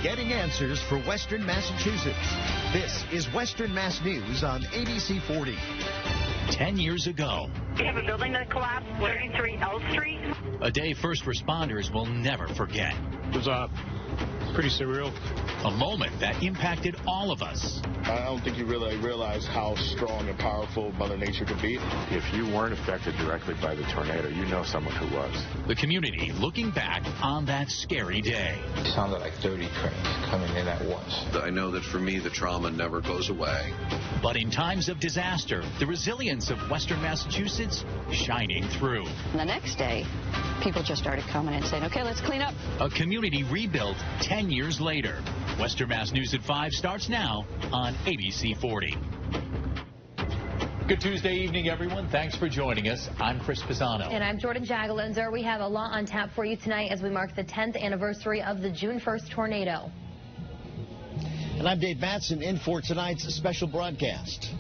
getting answers for Western Massachusetts. This is Western Mass News on ABC 40. 10 years ago. We have a building that collapsed, 33 L Street. A day first responders will never forget. It was pretty surreal. A moment that impacted all of us. I don't think you really realize how strong and powerful Mother Nature could be. If you weren't affected directly by the tornado, you know someone who was. The community looking back on that scary day. It sounded like 30 trains coming in at once. I know that for me, the trauma never goes away. But in times of disaster, the resilience of Western Massachusetts shining through. And the next day, people just started coming and saying, okay, let's clean up. A community rebuilt 10 years later. Western Mass News at 5 starts now on ABC 40. Good Tuesday evening, everyone. Thanks for joining us. I'm Chris Pisano. And I'm Jordan Jagalenzer. We have a lot on tap for you tonight as we mark the 10th anniversary of the June 1st tornado. And I'm Dave Mattson in for tonight's special broadcast.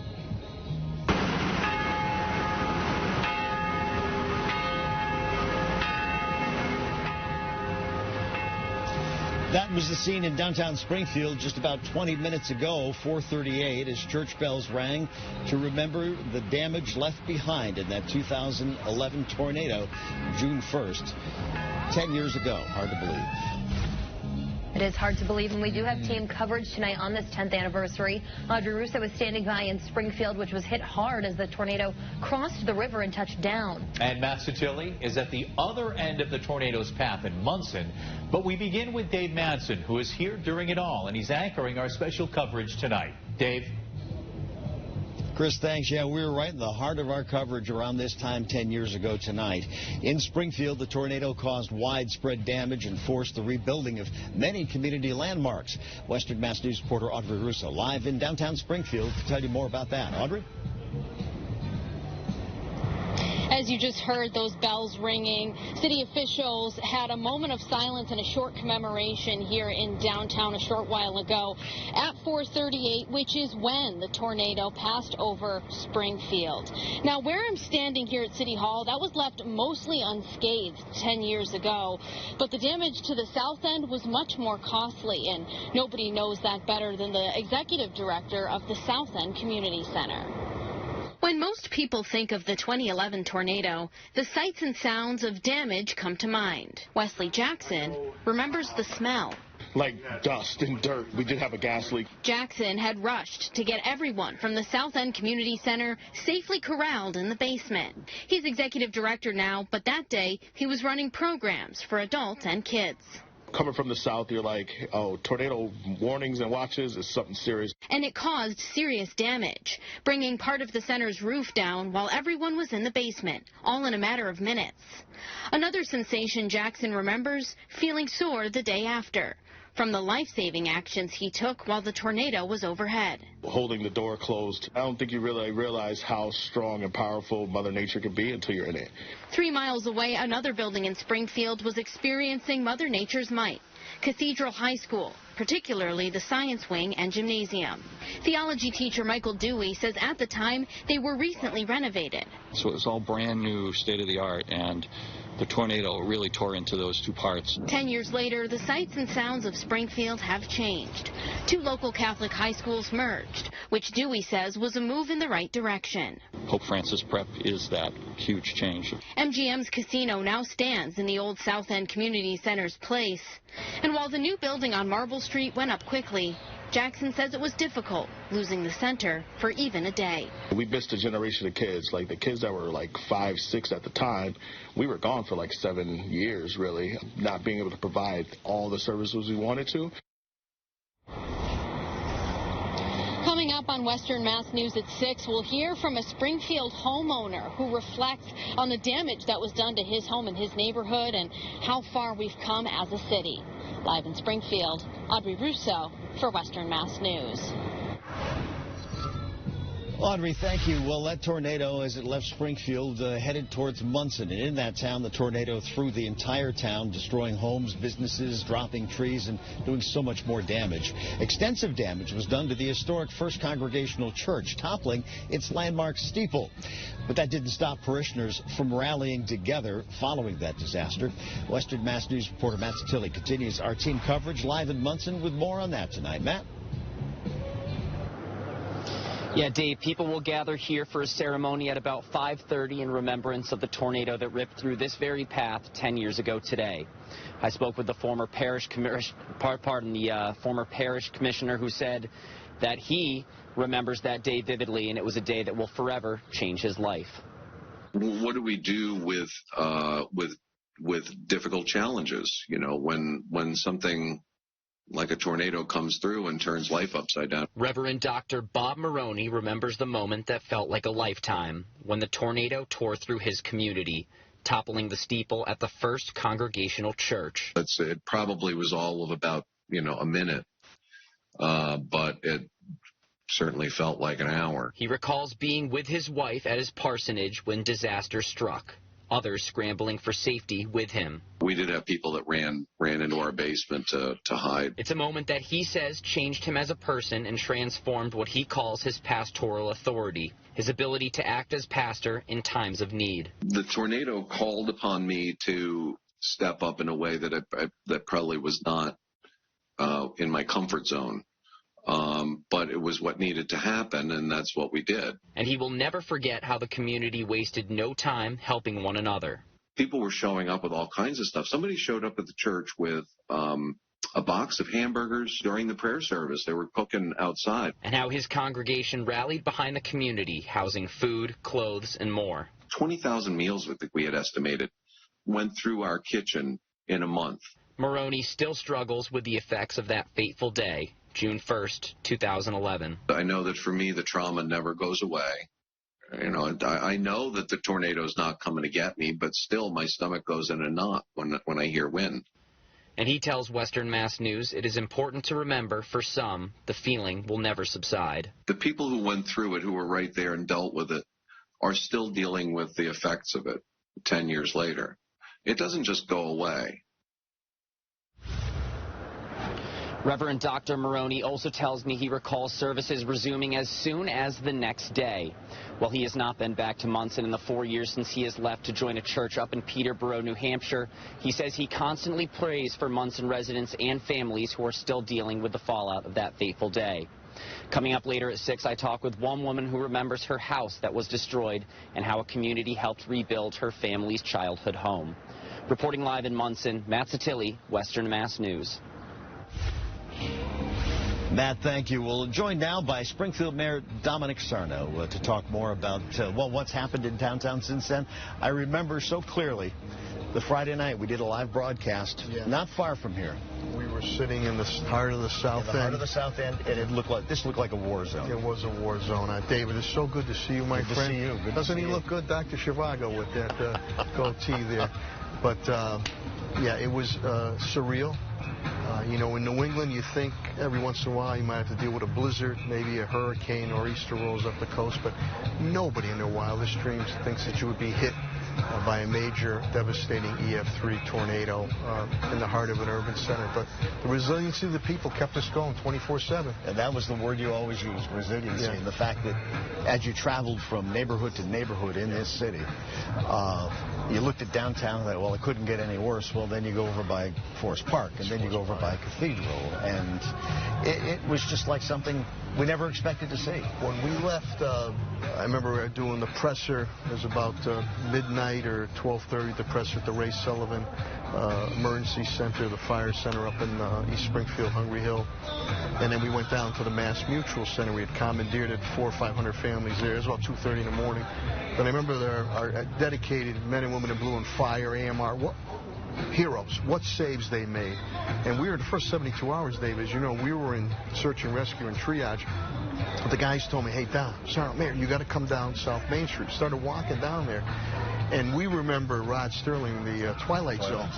That was the scene in downtown Springfield just about 20 minutes ago, 4:38, as church bells rang to remember the damage left behind in that 2011 tornado, June 1st. 10 years ago. Hard to believe. It is hard to believe, and we do have team coverage tonight on this 10th anniversary. Audrey Russo is standing by in Springfield, which was hit hard as the tornado crossed the river and touched down. And Matt Sotilli is at the other end of the tornado's path in Munson. But we begin with Dave Mattson, who is here during it all, and he's anchoring our special coverage tonight. Dave? Chris, thanks. Yeah, we were right in the heart of our coverage around this time 10 years ago tonight. In Springfield, the tornado caused widespread damage and forced the rebuilding of many community landmarks. Western Mass News reporter Audrey Russo live in downtown Springfield to tell you more about that. Audrey? As you just heard those bells ringing, city officials had a moment of silence and a short commemoration here in downtown a short while ago at 4:38, which is when the tornado passed over Springfield. Now, where I'm standing here at City Hall, that was left mostly unscathed 10 years ago, but the damage to the south end was much more costly, and nobody knows that better than the executive director of the South End Community Center. When most people think of the 2011 tornado, the sights and sounds of damage come to mind. Wesley Jackson remembers the smell. Like dust and dirt. We did have a gas leak. Jackson had rushed to get everyone from the South End Community Center safely corralled in the basement. He's executive director now, but that day he was running programs for adults and kids. Coming from the south, you're like, oh, tornado warnings and watches is something serious. And it caused serious damage, bringing part of the center's roof down while everyone was in the basement, all in a matter of minutes. Another sensation Jackson remembers, feeling sore the day after, from the life-saving actions he took while the tornado was overhead. Holding the door closed. I don't think you really realize how strong and powerful Mother Nature can be until you're in it. 3 miles away, another building in Springfield was experiencing Mother Nature's might. Cathedral High School, particularly the science wing and gymnasium. Theology teacher Michael Dewey says at the time they were recently renovated. So it's all brand new, state-of-the-art, and the tornado really tore into those two parts. 10 years later, the sights and sounds of Springfield have changed. 2 local Catholic high schools merged, which Dewey says was a move in the right direction. Pope Francis Prep is that huge change. MGM's casino now stands in the old South End Community Center's place. And while the new building on Marble Street went up quickly, Jackson says it was difficult losing the center for even a day. We missed a generation of kids, like the kids that were like 5, 6 at the time. We were gone for like 7 years, really, not being able to provide all the services we wanted to. Coming up on Western Mass News at 6, we'll hear from a Springfield homeowner who reflects on the damage that was done to his home and his neighborhood and how far we've come as a city. Live in Springfield, Audrey Russo for Western Mass News. Audrey, thank you. Well, that tornado, as it left Springfield, headed towards Munson. And in that town, the tornado threw the entire town, destroying homes, businesses, dropping trees, and doing so much more damage. Extensive damage was done to the historic First Congregational Church, toppling its landmark steeple. But that didn't stop parishioners from rallying together following that disaster. Western Mass News reporter Matt Tilly continues our team coverage live in Munson with more on that tonight. Matt? Yeah, Dave, people will gather here for a ceremony at about 5:30 in remembrance of the tornado that ripped through this very path 10 years ago today. I spoke with the former parish commissioner who said that he remembers that day vividly, and it was a day that will forever change his life. What do we do with difficult challenges? You know, when something like a tornado comes through and turns life upside down. Reverend Dr. Bob Maroney remembers the moment that felt like a lifetime when the tornado tore through his community, toppling the steeple at the First Congregational Church. It probably was all of about, a minute, but it certainly felt like an hour. He recalls being with his wife at his parsonage when disaster struck. Others scrambling for safety with him. We did have people that ran into our basement to hide. It's a moment that he says changed him as a person and transformed what he calls his pastoral authority, his ability to act as pastor in times of need. The tornado called upon me to step up in a way that probably was not in my comfort zone. But it was what needed to happen, and that's what we did. And he will never forget how the community wasted no time helping one another. People were showing up with all kinds of stuff. Somebody showed up at the church with a box of hamburgers during the prayer service. They were cooking outside. And how his congregation rallied behind the community, housing food, clothes, and more. 20,000 meals, I think we had estimated, went through our kitchen in a month. Maroney still struggles with the effects of that fateful day. June 1st, 2011. I know that for me, the trauma never goes away. I know that the tornado's not coming to get me, but still my stomach goes in a knot when I hear wind. And he tells Western Mass News it is important to remember, for some, the feeling will never subside. The people who went through it, who were right there and dealt with it, are still dealing with the effects of it 10 years later. It doesn't just go away. Reverend Dr. Maroney also tells me he recalls services resuming as soon as the next day. While he has not been back to Munson in the 4 years since he has left to join a church up in Peterborough, New Hampshire, he says he constantly prays for Munson residents and families who are still dealing with the fallout of that fateful day. Coming up later at 6, I talk with one woman who remembers her house that was destroyed and how a community helped rebuild her family's childhood home. Reporting live in Munson, Matt Satilli, Western Mass News. Matt, thank you. We'll join now by Springfield Mayor Dominic Sarno to talk more about, what's happened in downtown since then. I remember so clearly the Friday night we did a live broadcast not far from here. We were sitting in the heart of the South End. Heart of the South End, and this looked like a war zone. It was a war zone. David, it's so good to see you, my friend. Good to see you. Good Doesn't to see he look good, Dr. Zhivago, with that goatee there? But, it was surreal. In New England, you think every once in a while you might have to deal with a blizzard, maybe a hurricane or Easter rolls up the coast, but nobody in their wildest dreams thinks that you would be hit by a major, devastating EF3 tornado in the heart of an urban center. But the resiliency of the people kept us going 24/7. And that was the word you always used, resiliency. Yeah. And the fact that as you traveled from neighborhood to neighborhood in this city, you looked at downtown and thought, well, it couldn't get any worse. Well, then you go over by Forest Park, and then you go over by Cathedral. And it was just like something we never expected to see. When we left, I remember doing the presser. It was about midnight or 12:30, the presser at the Ray Sullivan Emergency Center, the fire center up in East Springfield, Hungry Hill. And then we went down to the Mass Mutual Center. We had commandeered it, 400 or 500 families there. It was about 2:30 in the morning. But I remember our dedicated men and women in blue and fire, AMR, heroes, what saves they made. And we were the first 72 hours, Dave, as you know, we were in search and rescue and triage. But the guys told me, hey, Sergeant Mayor, you got to come down South Main Street. Started walking down there. And we remember Rod Sterling, the Twilight Zone.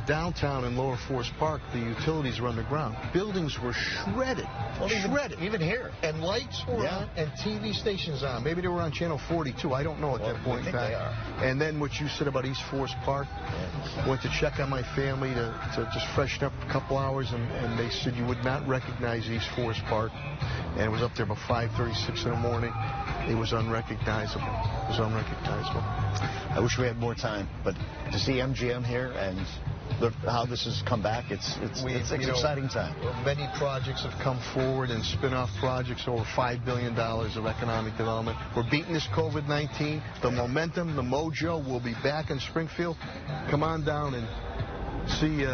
Downtown in Lower Forest Park, the utilities were underground. Buildings were shredded. Well, shredded. Even here. And lights were on and TV stations on. Maybe they were on Channel 42. I don't know at that point in time. They are. And then what you said about East Forest Park, went to check on my family to just freshen up a couple hours, and they said you would not recognize East Forest Park. And it was up there about 5:36 in the morning. It was unrecognizable. It was unrecognizable. I wish we had more time, but to see MGM here and look how this has come back, it's an exciting time. Many projects have come forward and spin-off projects, over $5 billion of economic development. We're beating this COVID-19. The momentum, the mojo will be back in Springfield. Come on down and see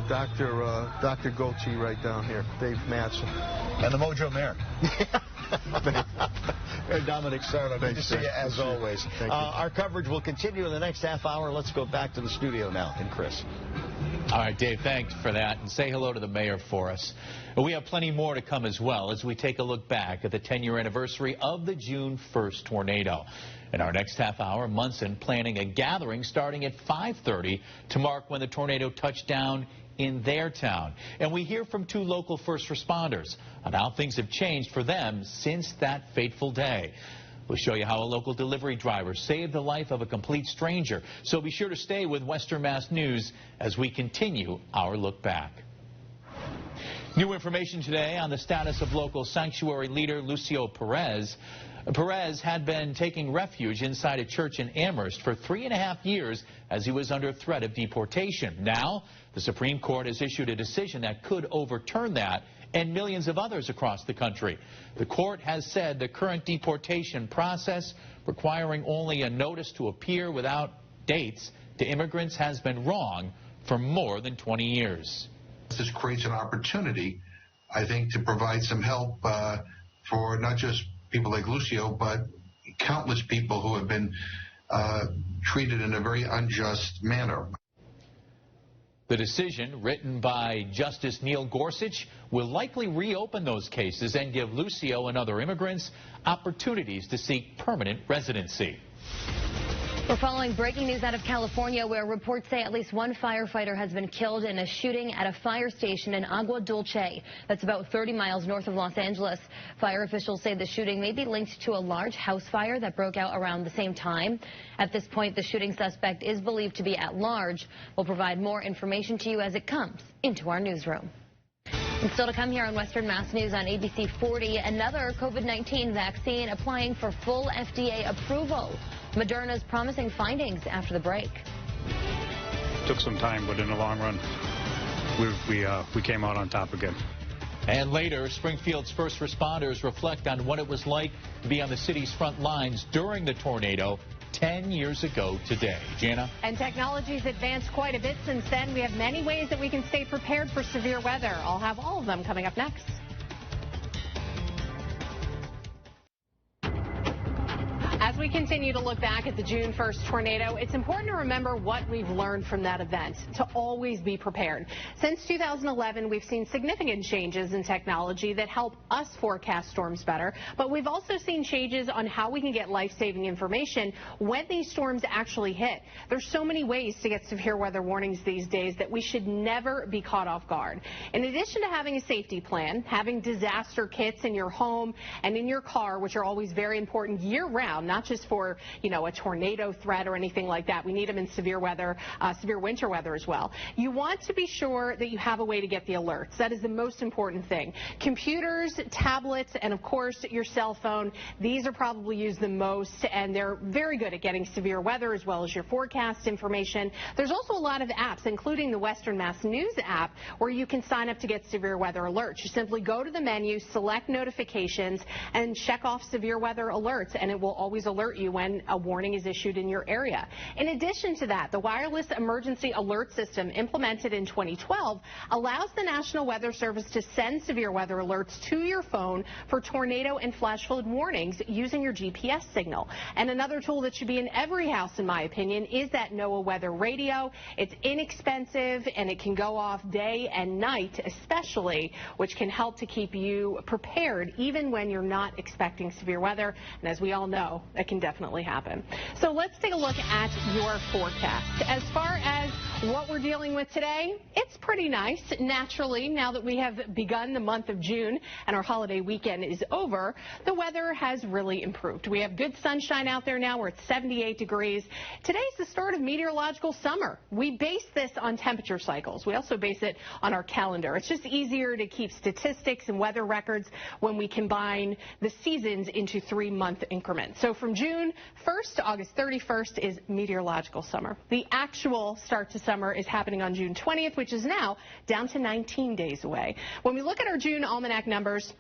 Dr. Goatee right down here, Dave Mattson. And the Mojo Mayor. Dominic Sarno, good to see you as always. Our coverage will continue in the next half hour. Let's go back to the studio now. And Chris. All right, Dave, thanks for that. And say hello to the mayor for us. We have plenty more to come as well as we take a look back at the 10-year anniversary of the June 1st tornado. In our next half hour, Munson planning a gathering starting at 5:30 to mark when the tornado touched down in their town. And we hear from two local first responders on how things have changed for them since that fateful day. We'll show you how a local delivery driver saved the life of a complete stranger. So be sure to stay with Western Mass News as we continue our look back. New information today on the status of local sanctuary leader Lucio Perez. Perez had been taking refuge inside a church in Amherst for 3.5 years as he was under threat of deportation. Now, the Supreme Court has issued a decision that could overturn that and millions of others across the country. The court has said the current deportation process, requiring only a notice to appear without dates to immigrants, has been wrong for more than 20 years. This creates an opportunity, I think, to provide some help for not just people like Lucio, but countless people who have been treated in a very unjust manner. The decision, written by Justice Neil Gorsuch, will likely reopen those cases and give Lucio and other immigrants opportunities to seek permanent residency. We're following breaking news out of California, where reports say at least one firefighter has been killed in a shooting at a fire station in Agua Dulce. That's about 30 miles north of Los Angeles. Fire officials say the shooting may be linked to a large house fire that broke out around the same time. At this point, the shooting suspect is believed to be at large. We'll provide more information to you as it comes into our newsroom. And still to come here on Western Mass News on ABC 40, another COVID-19 vaccine applying for full FDA approval. Moderna's promising findings after the break. Took some time, but in the long run, we came out on top again. And later, Springfield's first responders reflect on what it was like to be on the city's front lines during the tornado 10 years ago today. Jana? And technology's advanced quite a bit since then. We have many ways that we can stay prepared for severe weather. I'll have all of them coming up next. As we continue to look back at the June 1st tornado, it's important to remember what we've learned from that event, to always be prepared. Since 2011, we've seen significant changes in technology that help us forecast storms better, but we've also seen changes on how we can get life-saving information when these storms actually hit. There's so many ways to get severe weather warnings these days that we should never be caught off guard. In addition to having a safety plan, having disaster kits in your home and in your car, which are always very important year-round, not just for, a tornado threat or anything like that. We need them in severe weather, severe winter weather as well. You want to be sure that you have a way to get the alerts. That is the most important thing. Computers, tablets, and of course your cell phone, these are probably used the most, and they're very good at getting severe weather as well as your forecast information. There's also a lot of apps, including the Western Mass News app, where you can sign up to get severe weather alerts. You simply go to the menu, select notifications, and check off severe weather alerts, and it will always alert you when a warning is issued in your area. In addition to that, the Wireless Emergency Alert System, implemented in 2012, allows the National Weather Service to send severe weather alerts to your phone for tornado and flash flood warnings using your GPS signal. And another tool that should be in every house, in my opinion, is that NOAA weather radio. It's inexpensive, and it can go off day and night especially, which can help to keep you prepared even when you're not expecting severe weather. And as we all know, that can definitely happen. So let's take a look at your forecast. As far as what we're dealing with today, it's pretty nice. Naturally, now that we have begun the month of June and our holiday weekend is over, the weather has really improved. We have good sunshine out there now. We're at 78 degrees. Today's the start of meteorological summer. We base this on temperature cycles. We also base it on our calendar. It's just easier to keep statistics and weather records when we combine the seasons into 3-month increments. So from June 1st to August 31st is meteorological summer. The actual start to summer is happening on June 20th, which is now down to 19 days away. When we look at our June almanac numbers,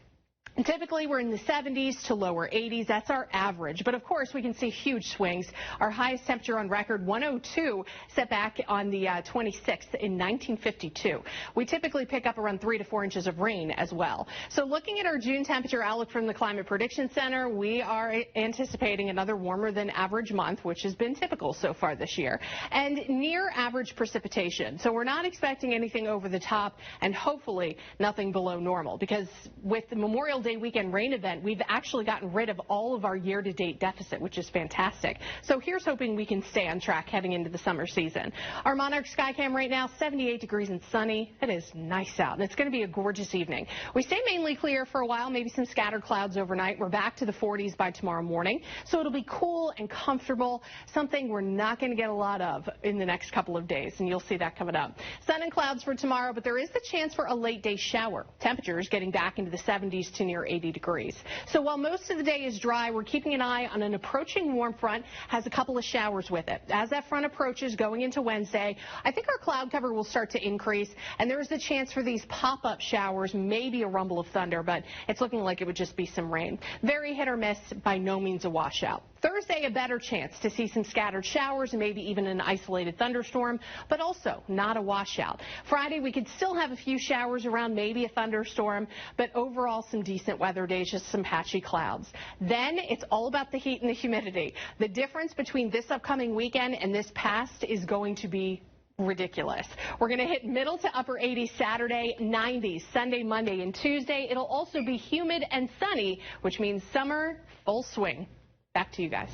typically, we're in the 70s to lower 80s. That's our average. But, of course, we can see huge swings. Our highest temperature on record, 102, set back on the 26th in 1952. We typically pick up around 3 to 4 inches of rain as well. So looking at our June temperature outlook from the Climate Prediction Center, we are anticipating another warmer than average month, which has been typical so far this year, and near average precipitation. So we're not expecting anything over the top and hopefully nothing below normal, because with the Memorial Day weekend rain event, we've actually gotten rid of all of our year-to-date deficit, which is fantastic. So here's hoping we can stay on track heading into the summer season. Our Monarch Skycam right now, 78 degrees and sunny. It is nice out, and it's going to be a gorgeous evening. We stay mainly clear for a while, maybe some scattered clouds overnight. We're back to the 40s by tomorrow morning, so it'll be cool and comfortable, something we're not going to get a lot of in the next couple of days, and you'll see that coming up. Sun and clouds for tomorrow, but there is the chance for a late-day shower. Temperatures getting back into the 70s to near 80 degrees. So while most of the day is dry, we're keeping an eye on an approaching warm front, has a couple of showers with it. As that front approaches going into Wednesday, I think our cloud cover will start to increase, and there's the chance for these pop-up showers, maybe a rumble of thunder, but it's looking like it would just be some rain. Very hit or miss, by no means a washout. Thursday, a better chance to see some scattered showers and maybe even an isolated thunderstorm, but also not a washout. Friday, we could still have a few showers around, maybe a thunderstorm, but overall some decent weather days, just some patchy clouds. Then it's all about the heat and the humidity. The difference between this upcoming weekend and this past is going to be ridiculous. We're going to hit middle to upper 80s Saturday, 90s Sunday, Monday, and Tuesday. It'll also be humid and sunny, which means summer full swing. Back to you guys.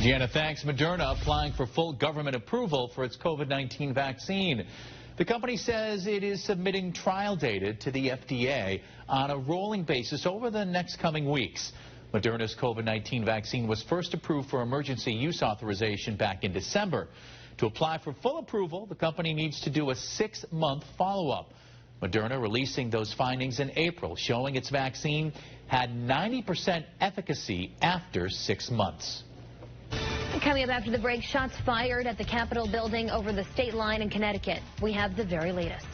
Gianna, thanks. Moderna applying for full government approval for its COVID-19 vaccine. The company says it is submitting trial data to the FDA on a rolling basis over the next coming weeks. Moderna's COVID-19 vaccine was first approved for emergency use authorization back in December. To apply for full approval, the company needs to do a 6-month follow-up. Moderna releasing those findings in April, showing its vaccine had 90% efficacy after 6 months. Coming up after the break, shots fired at the Capitol building over the state line in Connecticut. We have the very latest.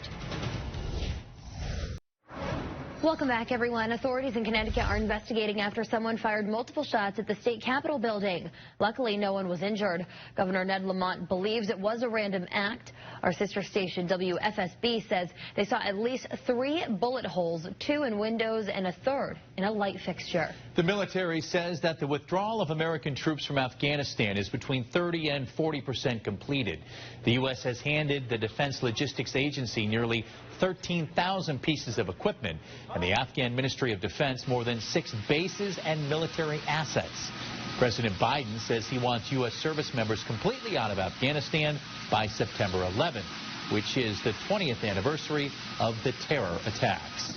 Welcome back, everyone. Authorities in Connecticut are investigating after someone fired multiple shots at the state Capitol building. Luckily, no one was injured. Governor Ned Lamont believes it was a random act. Our sister station, WFSB, says they saw at least 3 bullet holes, 2 in windows and a third in a light fixture. The military says that the withdrawal of American troops from Afghanistan is between 30 and 40% completed. The U.S. has handed the Defense Logistics Agency nearly 13,000 pieces of equipment, and the Afghan Ministry of Defense more than 6 bases and military assets. President Biden says he wants U.S. service members completely out of Afghanistan by September 11th, which is the 20th anniversary of the terror attacks.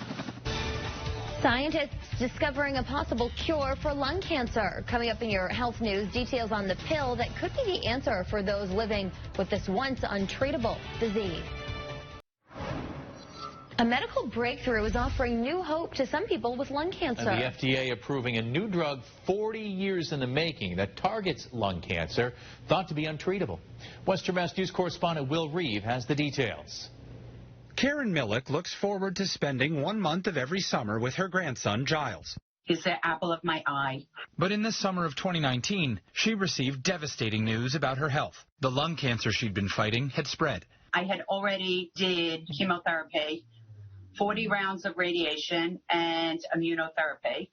Scientists discovering a possible cure for lung cancer. Coming up in your health news, details on the pill that could be the answer for those living with this once untreatable disease. A medical breakthrough is offering new hope to some people with lung cancer. And the FDA approving a new drug 40 years in the making that targets lung cancer, thought to be untreatable. Western Mass News correspondent Will Reeve has the details. Karen Millick looks forward to spending 1 month of every summer with her grandson, Giles. He's the apple of my eye. But in the summer of 2019, she received devastating news about her health. The lung cancer she'd been fighting had spread. I had already did chemotherapy, 40 rounds of radiation, and immunotherapy.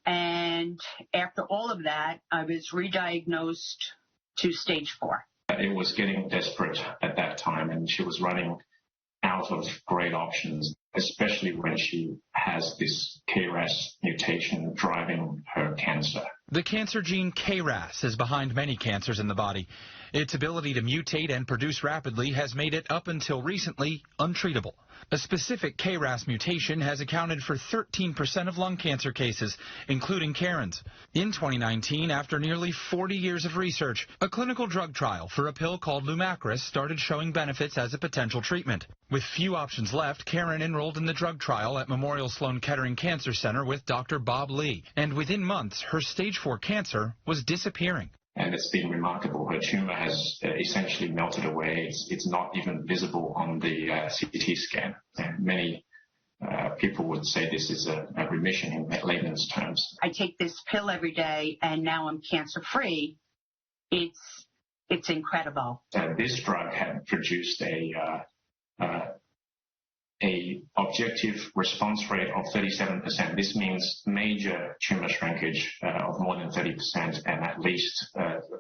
And after all of that, I was re-diagnosed to stage 4. It was getting desperate at that time, and she was running out of great options. especially when she has this KRAS mutation driving her cancer. The cancer gene KRAS is behind many cancers in the body. Its ability to mutate and produce rapidly has made it, up until recently, untreatable. A specific KRAS mutation has accounted for 13% of lung cancer cases, including Karen's. In 2019, after nearly 40 years of research, a clinical drug trial for a pill called Lumacris started showing benefits as a potential treatment. With few options left, Karen enrolled in the drug trial at Memorial Sloan Kettering Cancer Center with Dr. Bob Lee, and within months, her stage 4 cancer was disappearing. And it's been remarkable. Her tumor has essentially melted away. It's not even visible on the CT scan. And many people would say this is a remission in layman's terms. I take this pill every day, and now I'm cancer-free. It's incredible. This drug had produced a objective response rate of 37%. This means major tumor shrinkage of more than 30% and at least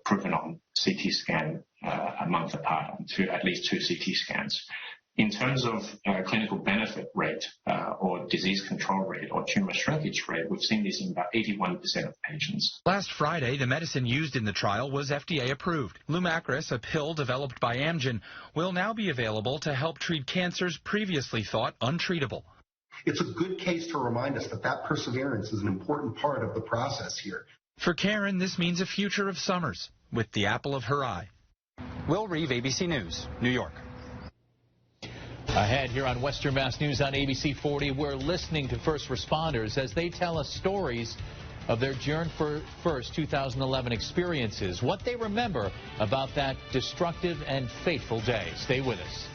proven on CT scan a month apart, at least 2 CT scans. In terms of clinical benefit rate or disease control rate or tumor shrinkage rate, we've seen this in about 81% of patients. Last Friday, the medicine used in the trial was FDA approved. Lumacris, a pill developed by Amgen, will now be available to help treat cancers previously thought untreatable. It's a good case to remind us that perseverance is an important part of the process here. For Karen, this means a future of summers with the apple of her eye. Will Reeve, ABC News, New York. Ahead here on Western Mass News on ABC 40, we're listening to first responders as they tell us stories of their June 1st, 2011 experiences, what they remember about that destructive and fateful day. Stay with us.